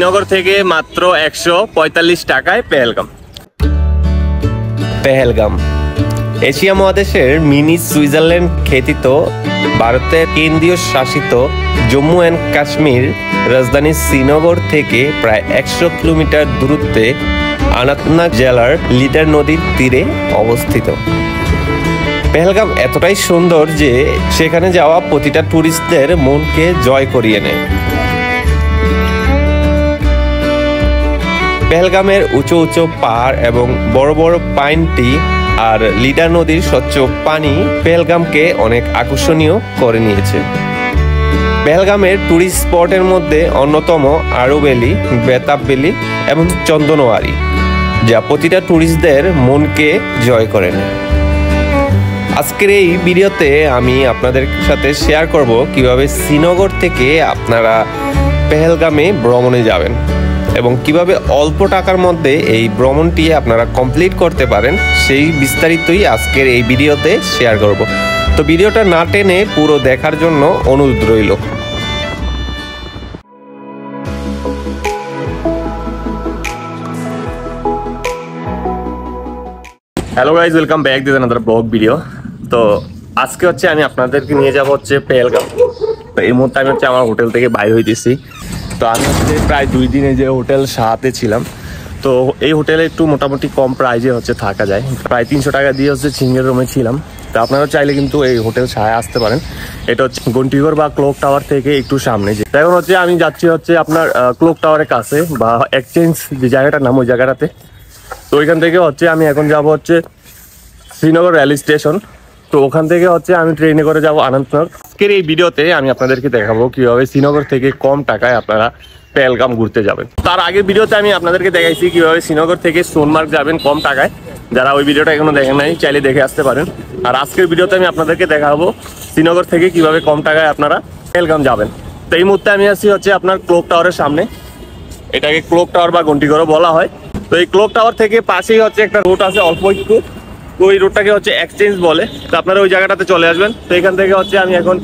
শ্রীনগর থেকে মাত্র 145 টাকায় পেহেলগাম। পেহেলগাম এশিয়া মহাদেশের মিনি সুইজারল্যান্ড খ্যাতিত ভারতের কেন্দ্রীয় শাসিত জম্মু অ্যান্ড কাশ্মীর রাজধানী শ্রীনগর থেকে প্রায় 100 কিলোমিটার দূরত্বে অনন্তনাগ জেলার লিডার নদীর তীরে অবস্থিত। পেহেলগাম এতটাই সুন্দর যে সেখানে যাওয়া প্রতিটা টুরিস্টদের মনকে জয় করিয়ে নেয়। পেহেলগামের উঁচু উঁচু পাহাড় এবং বড় বড় পাইন ট্রি আর লিডার নদীর স্বচ্ছ পানি পেহেলগামকে অনেক আকর্ষণীয় করে নিয়েছে। পেহেলগামের টুরিস্ট স্পটের মধ্যে অন্যতম আরু ভ্যালি, বেতাব ভ্যালি এবং চন্দনওয়ারি, যা প্রতিটা টুরিস্টদের মনকে জয় করে নেয়। আজকের এই ভিডিওতে আমি আপনাদের সাথে শেয়ার করব কিভাবে শ্রীনগর থেকে আপনারা পেহেলগামে ভ্রমণে যাবেন এবং কিভাবে অল্প টাকার মধ্যে এই ভ্রমণটি আপনারা কমপ্লিট করতে পারেন, সেই বিস্তারিতই আজকের এই ভিডিওতে শেয়ার করব। তো ভিডিওটা না টেনে পুরো দেখার জন্য অনুরোধ রইল। Hello guys, welcome back to another blog video. তো আজকে হচ্ছে আমি আপনাদেরকে নিয়ে যাব হচ্ছে পেহেলগাম। তো এই মুহূর্তে আমি হচ্ছে আমার হোটেল থেকে বাইরে হইতেছি। তো আমি হচ্ছে প্রায় 2 দিনে যে হোটেল সাথে ছিলাম, তো এই হোটেলে একটু মোটামুটি কম প্রাইজে হচ্ছে থাকা যায়। প্রায় 300 টাকা দিয়ে হচ্ছে সিঙ্গেল রুমে ছিলাম। তো আপনারা চাইলে কিন্তু এই হোটেল সাহায় আসতে পারেন। এটা হচ্ছে ঘন্টিঘর বা ক্লক টাওয়ার থেকে একটু সামনে। এখন হচ্ছে আমি যাচ্ছি হচ্ছে আপনার ক্লক টাওয়ারের কাছে বা এক্সচেঞ্জ যে জায়গাটার নাম, ওই জায়গাটাতে। তো ওইখান থেকে হচ্ছে আমি এখন যাব হচ্ছে শ্রীনগর রেল স্টেশন। তো ওখান থেকে হচ্ছে আমি ট্রেনে করে যাব অনন্তনাগ। আজকের এই ভিডিওতে আমি আপনাদেরকে দেখাবো কিভাবে শ্রীনগর থেকে কম টাকায় আপনারা পেহেলগাম ঘুরতে যাবেন। তার আগের ভিডিওতে আমি আপনাদেরকে দেখাইছি কিভাবে শ্রীনগর থেকে সোনমার্গ যাবেন কম টাকায়। যারা ওই ভিডিওটা এখনো দেখেন নাই, চাইলে দেখে আসতে পারেন। আর আজকের ভিডিওতে আমি আপনাদেরকে দেখাবো শ্রীনগর থেকে কিভাবে কম টাকায় আপনারা পেহেলগাম যাবেন। তো এই মুহূর্তে আমি আছি হচ্ছে আপনার ক্লক টাওয়ারের সামনে। এটাকে ক্লক টাওয়ার বা ঘন্টিঘরও বলা হয়। তো এই ক্লক টাওয়ার থেকে পাশেই হচ্ছে একটা রোড আছে অল্প একটু, ওই রোডটাকে হচ্ছে এক্সচেঞ্জ বলে। তো আপনারা ওই জায়গাটাতে চলে আসবেন। তো এখান থেকে হচ্ছে আমি এখন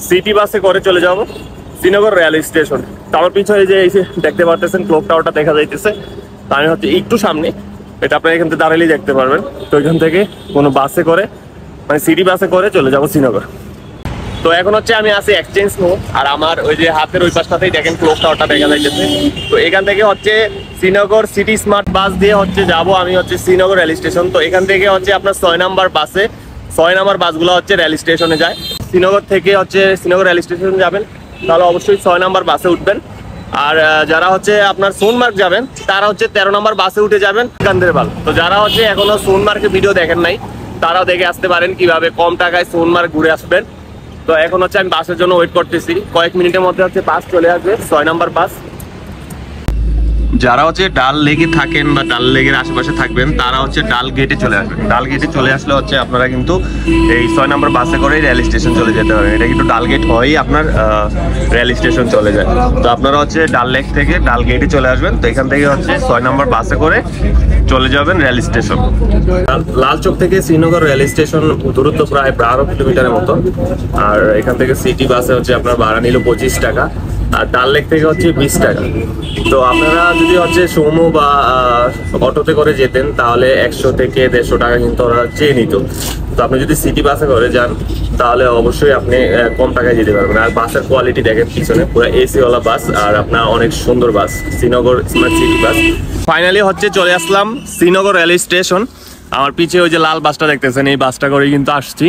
সিটি বাসে করে চলে যাব শ্রীনগর রেল স্টেশন। তো আমার পিছনে যে এই দেখতে পারতেছেন ক্লক টাওয়ারটা দেখা যাইতেছে, তো আমি হচ্ছে একটু সামনে, এটা আপনারা এখান থেকে দাঁড়ালেই দেখতে পারবেন। তো এখান থেকে কোনো বাসে করে মানে সিটি বাসে করে চলে যাব শ্রীনগর। তো এখন হচ্ছে আমি আছি এক্সচেঞ্জ মোড়, আর আমার ওই যে হাতের ওই পাশটাতেই দেখেন ক্লক টাওয়ারটা দেখা যাইতেছে। তো এখান থেকে হচ্ছে শ্রীনগর সিটি স্মার্ট বাস দিয়ে হচ্ছে যাব আমি হচ্ছে শ্রীনগর রেল স্টেশন। তো এখান থেকে হচ্ছে আপনার 6 নাম্বার বাসে, 6 নাম্বার বাসগুলো হচ্ছে রেল স্টেশনে যায়। শ্রীনগর থেকে হচ্ছে শ্রীনগর রেল স্টেশন যাবেন তাহলে অবশ্যই 6 নাম্বার বাসে উঠবেন। আর যারা হচ্ছে আপনার সোনমার্গ যাবেন তারা হচ্ছে 13 নাম্বার বাসে উঠে যাবেন গান্দেরবাল। তো যারা হচ্ছে এখনো সোনমার্গের ভিডিও দেখেন নাই, তারাও দেখে আসতে পারেন কিভাবে কম টাকায় সোনমার্গ ঘুরে আসবেন। তো এখন হচ্ছে আমি বাসের জন্য ওয়েট করতেছি, কয়েক মিনিটের মধ্যে হচ্ছে বাস চলে আসবে, 6 নাম্বার বাস। যারা হচ্ছে ডাল লেগে থাকেন বা ডাল লেগের আশেপাশে থাকবেন তারা হচ্ছে ডাল গেটে চলে আসবেন। ডাল গেটে চলে আসলে হচ্ছে আপনারা কিন্তু এই 6 নাম্বার বাসে করে রেল স্টেশন চলে যেতে পারেন। এটা কিন্তু ডাল গেট হয়েই আপনার রেল স্টেশন চলে যায়। তো আপনারা হচ্ছে ডাল লেক থেকে ডাল গেটে চলে আসবেন। তো এখান থেকে হচ্ছে 6 নাম্বার বাসে করে চলে যাবেন রেল স্টেশন। লালচক থেকে শ্রীনগর রেল স্টেশন দূরত্ব প্রায় 12 কিলোমিটারের মতো। আর এখান থেকে সিটি বাসে হচ্ছে আপনার ভাড়া নিল 25 টাকা, আর ডাল লেক থেকে হচ্ছে 20 টাকা। তো আপনারা যদি হচ্ছে সোমো বা অটোতে করে যেতেন তাহলে 100 থেকে 150 টাকা কিন্তু ওরা চেয়ে নিত। তো আপনি যদি সিটি বাসে করে যান তাহলে অবশ্যই আপনি কম টাকায় যেতে পারবেন। আর বাসের কোয়ালিটি দেখেন পিছনে, পুরো এসিওয়ালা বাস, আর আপনার অনেক সুন্দর bus, Srinagar smart city bus. Finally হচ্ছে চলে আসলাম শ্রীনগর রেল স্টেশন। আমার পিছিয়ে ওই যে লাল বাসটা দেখতেছেন, এই বাসটা করে কিন্তু আসছি।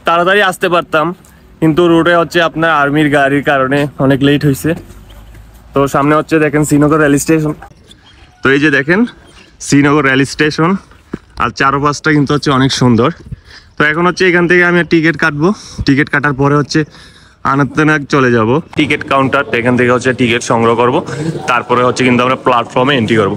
তাড়াতাড়ি আসতে পারতাম কিন্তু রোডে হচ্ছে আপনার আর্মির গাড়ির কারণে অনেক লেট হয়েছে। তো সামনে হচ্ছে দেখেন শ্রীনগর রেল স্টেশন। তো এই যে দেখেন শ্রীনগর রেল স্টেশন, আর চারপাশটা কিন্তু হচ্ছে অনেক সুন্দর। তো এখন হচ্ছে এখান থেকে আমি টিকিট কাটবো। টিকিট কাটার পরে হচ্ছে অনন্তনাগ চলে যাব টিকিট কাউন্টার। এখান থেকে হচ্ছে টিকিট সংগ্রহ করব, তারপরে হচ্ছে কিন্তু আমরা প্ল্যাটফর্মে এন্ট্রি করব।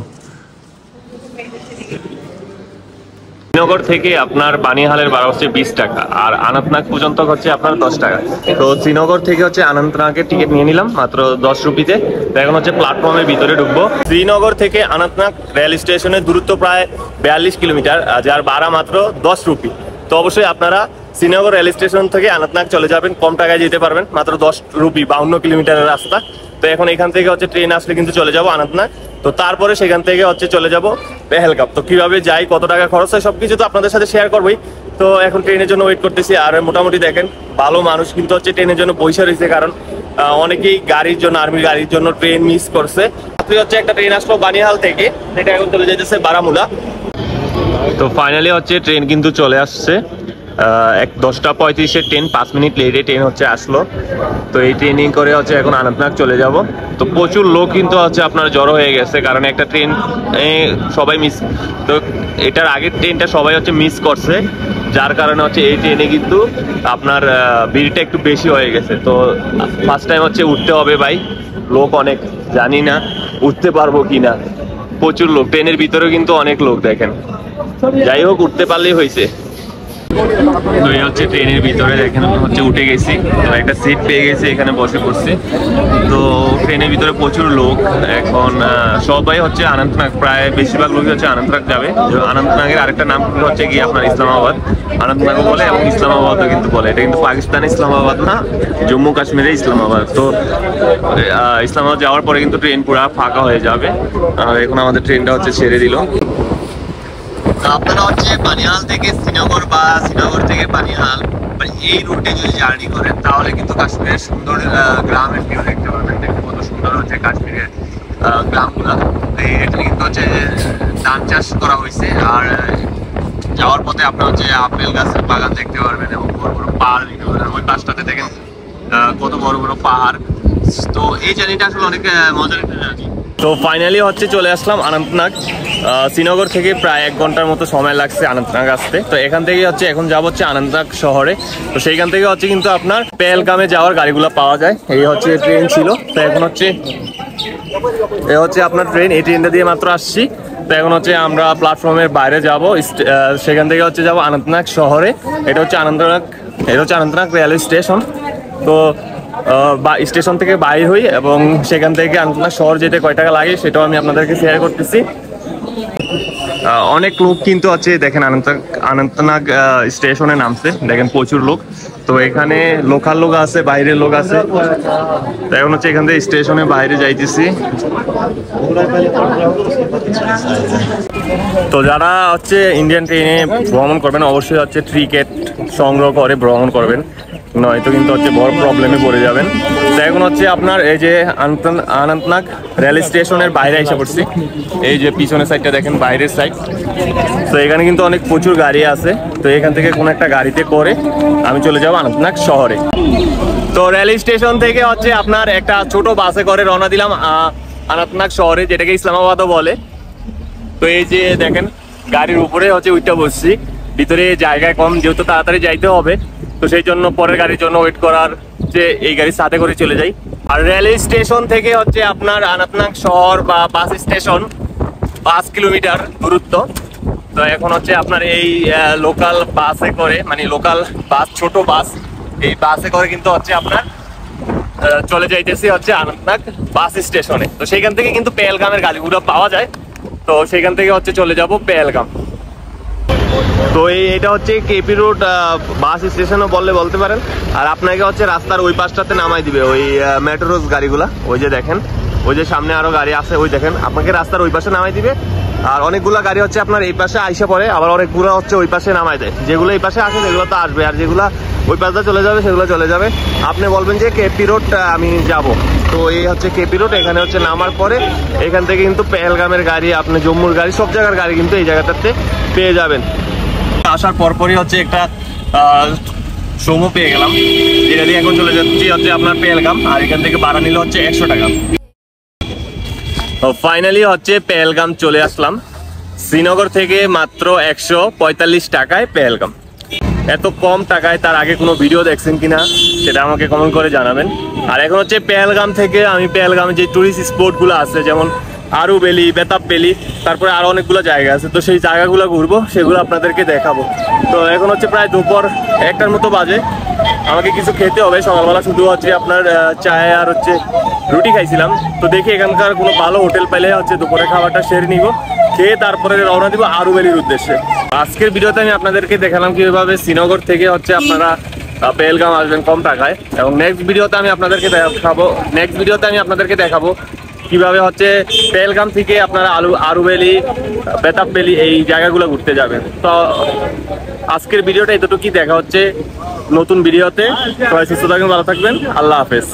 শ্রীনগর থেকে আপনার বানিহালের ভাড়া হচ্ছে 20 টাকা, আর অনন্তনাগ পর্যন্ত হচ্ছে আপনার 10 টাকা। তো শ্রীনগর থেকে হচ্ছে অনন্তনাগের টিকিট নিয়ে নিলাম মাত্র 10 রুপিতে। তো এখন হচ্ছে প্ল্যাটফর্মের ভিতরে ঢুকবো। শ্রীনগর থেকে অনন্তনাগ রেল স্টেশনের দূরত্ব প্রায় 42 কিলোমিটার, যার ভাড়া মাত্র 10 রুপি। তো অবশ্যই আপনারা শ্রীনগর রেল স্টেশন থেকে আনন্তনাগ চলে যাবেন, কম টাকায় যেতে পারবেন, মাত্র 10 রুপি, 52 কিলোমিটারের রাস্তা। তো এখন এখান থেকে হচ্ছে ট্রেন আসলে কিন্তু চলে যাব আনন্তনাগ। তো তারপরে সেখান থেকে হচ্ছে চলে যাব পেহেলগাম। তো কিভাবে যাই, কত টাকা খরচ হয়, সবকিছু তো আপনাদের সাথে শেয়ার করবোই। তো এখন ট্রেনের জন্য ওয়েট করতেছি। আর মোটামুটি দেখেন ভালো মানুষ কিন্তু হচ্ছে ট্রেনের জন্য বসে রয়েছে, কারণ অনেকেই গাড়ির জন্য, আর্মির গাড়ির জন্য ট্রেন মিস করছে। হচ্ছে একটা ট্রেন আসলো বানিহাল থেকে, এটা এখন চলে যেতেছে বারামুলা। তো ফাইনালি হচ্ছে ট্রেন কিন্তু চলে আসছে, 10:35-এর ট্রেন, 5 মিনিট লেটে ট্রেন হচ্ছে আসলো। তো এই ট্রেনিং করে হচ্ছে এখন আনন্তনাগ চলে যাব। তো প্রচুর লোক কিন্তু হচ্ছে আপনার জড়ো হয়ে গেছে, কারণ একটা ট্রেন সবাই মিস, তো এটার আগের ট্রেনটা সবাই হচ্ছে মিস করছে, যার কারণে হচ্ছে এই ট্রেনে কিন্তু আপনার ভিড়টা একটু বেশি হয়ে গেছে। তো ফার্স্ট টাইম হচ্ছে উঠতে হবে ভাই, লোক অনেক, জানি না উঠতে পারবো কিনা, প্রচুর লোক ট্রেনের ভিতরেও কিন্তু অনেক লোক দেখেন। যাই হোক, উঠতে পারলেই হয়েছে। তো এই হচ্ছে ট্রেনের ভিতরে দেখেন হচ্ছে উঠে গেছি, তো একটা সিট পেয়ে গেছি, এখানে বসে পড়ছি। তো ট্রেনের ভিতরে প্রচুর লোক, এখন সবাই হচ্ছে আনন্তনাগ, প্রায় বেশিরভাগ লোকই হচ্ছে আনন্তনাগ যাবে। আনন্তনাগের আরেকটা নাম হচ্ছে কি আপনার ইসলামাবাদ, আনন্তনাগও বলে এবং ইসলামাবাদও কিন্তু বলে। এটা কিন্তু পাকিস্তানে ইসলামাবাদ না, জম্মু কাশ্মীরে ইসলামাবাদ। তো ইসলামাবাদ যাওয়ার পরে কিন্তু ট্রেন পুরো ফাঁকা হয়ে যাবে। আর এখন আমাদের ট্রেনটা হচ্ছে ছেড়ে দিল। আপনারা হচ্ছে বানিহাল থেকে শ্রীনগর বা শ্রীনগর থেকে বানিহাল এই রুটে যদি জার্নি করেন, তাহলে কিন্তু কাশ্মীরের সুন্দর গ্রামের ভিউ দেখতে পারবেন। দেখতে কত সুন্দর হচ্ছে কাশ্মীরের গ্রামগুলা। এখানে কিন্তু হচ্ছে ধান চাষ করা হয়েছে। আর যাওয়ার পথে আপনার হচ্ছে আপেল গাছের বাগান দেখতে পারবেন এবং বড় বড় পাহাড় দেখতে পারবেন। ওই পাশটাতে দেখেন কত বড় বড় পাহাড়। তো এই জার্নিটা আসলে অনেক মজার একটা জার্নি। তো ফাইনালি হচ্ছে চলে আসলাম আনন্তনাগ। শ্রীনগর থেকে প্রায় 1 ঘন্টার মতো সময় লাগছে আনন্তনাগ আসতে। তো এখান থেকে হচ্ছে এখন যাব হচ্ছে আনন্তনাগ শহরে। তো সেইখান থেকে হচ্ছে কিন্তু আপনার পেহেলগামে যাওয়ার গাড়িগুলো পাওয়া যায়। এই হচ্ছে ট্রেন ছিল, তো এখন হচ্ছে এ হচ্ছে আপনার ট্রেন, এই ট্রেনটা দিয়ে মাত্র আসছি। তো এখন হচ্ছে আমরা প্ল্যাটফর্মের বাইরে যাব, সেখান থেকে হচ্ছে যাব আনন্তনাগ শহরে। এটা হচ্ছে আনন্তনাগ রেলওয়ে স্টেশন। তো স্টেশন থেকে বাইর হই এবং সেখান থেকে আনন্তনাগ শহর যেতে কয় টাকা লাগে সেটাও আমি আপনাদেরকে শেয়ার করতেছি। অনেক লোক কিন্তু আছে দেখেন আনন্তনাগ স্টেশনে নামছে, দেখেন প্রচুর লোক। তো এখানে লোকাল লোক আছে, বাইরের লোক আছে। তো এখন হচ্ছে এখান থেকে স্টেশনে বাইরে যাইতেছি। তো যারা হচ্ছে ইন্ডিয়ান ট্রেনে ভ্রমণ করবেন, অবশ্যই হচ্ছে টিকিট সংগ্রহ করে ভ্রমণ করবেন, নয়তো কিন্তু হচ্ছে বড় প্রবলেমে পড়ে যাবেন। তো এখন হচ্ছে আপনার এই যে আনন্তনাগ রেল স্টেশনের বাইরে এসে পড়ছি। এই যে পিছনের সাইডটা দেখেন, বাইরের সাইড। তো এখানে কিন্তু অনেক প্রচুর গাড়ি আছে। তো এখান থেকে কোনো একটা গাড়িতে করে আমি চলে যাবো আনন্তনাগ শহরে। তো রেল স্টেশন থেকে হচ্ছে আপনার একটা ছোট বাসে করে রওনা দিলাম আনন্তনাগ শহরে, যেটাকে ইসলামাবাদও বলে। তো এই যে দেখেন গাড়ির উপরে হচ্ছে উইটা বসছি, ভিতরে জায়গায় কম, যেহেতু তাড়াতাড়ি যাইতে হবে। তো সেই জন্য পরের গাড়ির জন্য ওয়েট করার যে এই গাড়ির সাথে করে চলে যাই। আর রেলওয়ে স্টেশন থেকে হচ্ছে আপনার আনন্তনাগ শহর বা বাস স্টেশন 5 কিলোমিটার দূরত্ব। তো এখন হচ্ছে আপনার এই লোকাল বাসে করে, মানে লোকাল বাস, ছোট বাস, এই বাসে করে কিন্তু হচ্ছে আপনার চলে যাইতেছি হচ্ছে আনন্তনাগ বাস স্টেশনে। তো সেইখান থেকে কিন্তু পেহেলগামের গাড়িগুলো পাওয়া যায়। তো সেখান থেকে হচ্ছে চলে যাব পেহেলগাম। তো এটা হচ্ছে কেপি রোড বাস স্টেশনও বলতে পারেন। আর আপনাকে হচ্ছে রাস্তার ওই পাশটাতে নামাই দিবে ওই মেট্রোস গাড়িগুলা। ওই যে দেখেন, ওই যে সামনে আরো গাড়ি আছে, ওই দেখেন, আপনাকে রাস্তার ওই পাশে নামাই দিবে। আর অনেকগুলো গাড়ি হচ্ছে আপনার এই পাশে আইসা পড়ে, আবার অনেকগুলো হচ্ছে ওই পাশে নামাই দেয়। যেগুলো এই পাশে আসে সেগুলো তো আসবে, আর যেগুলো ওই পাশটা চলে যাবে সেগুলো চলে যাবে। আপনি বলবেন যে কেপি রোড আমি যাব, তো এই হচ্ছে কেপি রোড। এখানে হচ্ছে নামার পরে এখান থেকে কিন্তু পেহেলগামের গাড়ি, আপনি জম্মুর গাড়ি, সব জায়গার গাড়ি কিন্তু এই জায়গাটাতে পেয়ে যাবেন। আসার পরপরই হচ্ছে একটা সমু পেয়ে গেলাম, যেটা দিয়ে এখন চলে যাচ্ছি হচ্ছে আপনার পেহেলগাম। আর এখান থেকে ভাড়া নিল হচ্ছে 100 টাকা। তো ফাইনালি হচ্ছে পেহেলগাম চলে আসলাম। শ্রীনগর থেকে মাত্র 145 টাকায় পেহেলগাম। এত কম টাকায় তার আগে কোনো ভিডিও দেখছেন কিনা সেটা আমাকে কমেন্ট করে জানাবেন। আর এখন হচ্ছে পেহেলগাম থেকে আমি পেহেলগামে যে টুরিস্ট স্পটগুলো আছে, যেমন আরু ভ্যালি, বেতাব ভ্যালি, তারপরে আরো অনেকগুলো জায়গা আছে। তো সেই জায়গাগুলো ঘুরবো, সেগুলো আপনাদেরকে দেখাবো। তো এখন হচ্ছে প্রায় দুপুর 1টার মতো বাজে। আমাকে কিছু খেতে হবে। সকালবেলা শুধু হচ্ছে আপনার চায় আর হচ্ছে রুটি খাইছিলাম। তো দেখি এখানকার কোনো ভালো হোটেল পেলে হচ্ছে দুপুরে খাবারটা সেরে নিব, খেয়ে তারপরে রওনা দিব আরু ভ্যালির উদ্দেশ্যে। আজকের ভিডিওতে আমি আপনাদেরকে দেখালাম কিভাবে শ্রীনগর থেকে হচ্ছে আপনারা পেহেলগাম আসবেন কম টাকায়। এবং নেক্সট ভিডিওতে আমি আপনাদেরকে দেখাবো কিভাবে হচ্ছে পেহেলগাম থেকে আপনারা আরু ভ্যালি, বেতাব ভ্যালি এই জায়গাগুলো ঘুরতে যাবেন। তো আজকের ভিডিওটা এতটুকুই, দেখা হচ্ছে নতুন ভিডিওতে। সবাই সুস্থ থাকবেন, ভালো থাকবেন, আল্লাহ হাফেজ।